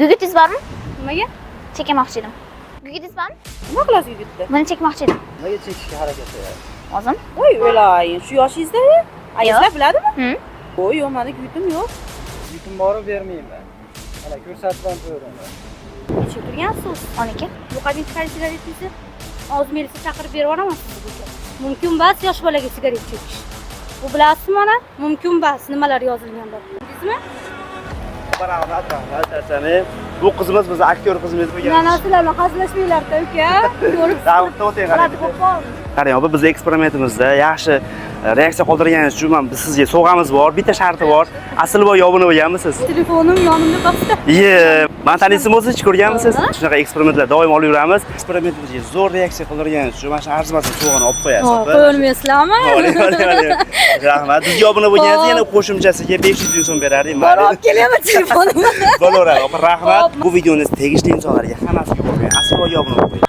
Gugurtingiz bormi? Nimaga? Chekmoqchi edim. Gugurtingiz bormi? Nima qilasiz yigitda? Buni chekmoqchi edim. Nimaga chekishga harakat qilyapsiz? Hozir? Voy, o'layin. Shu yoshingizda ayazlar biladimi? Voy, yo'q, meni yutim yo'q. Yutim borib bermayman. Mana ko'rsatib ham qo'yaman. Nechga turgansiz? 12. Yo'qading chiqarib sigaretingizni hozir melisa chaqirib berib yuboraman sizga. Mumkin emas yosh bolaga sigaret chekish. Bu bilasizmi ona? Mumkin emas nimalar yozilgan bor. Bildingizmi? Rahmat. Bu qizimiz bizni aktyor qizimiz bo'lgan. Nanasilar bilan hazillashmanglar-da, uka. Ko'rib Qarang, opa, biz eksperimentimizda yaxshi reaksiya qoldirganingiz uchun biz sizga sovg'amiz bor. Bitta sharti bor. Asl boy obuna bo'lganmisiz? telefonim yonimda qolibdi. Man taniysiz o'zingiz ko'rganmisiz? Shunaqa eksperimentlar doim olib yuramiz. Eksperimentimizga zo'r reaksiya qoldirganingiz uchun mana shu arzimasin sovg'ani olib qo'yasiz, opa. Qo'yolmaysizlarmi? Rahmat. Bizga obuna bo'lganingiz yana qo'shimchasiga 500 ming so'm berardik. Olib kelyapman telefonimni. Bo'laveradi, opa, rahmat. Bu videoni tegishli insonlarga hammasiga qo'ying. Asl boy obuna bo'ling.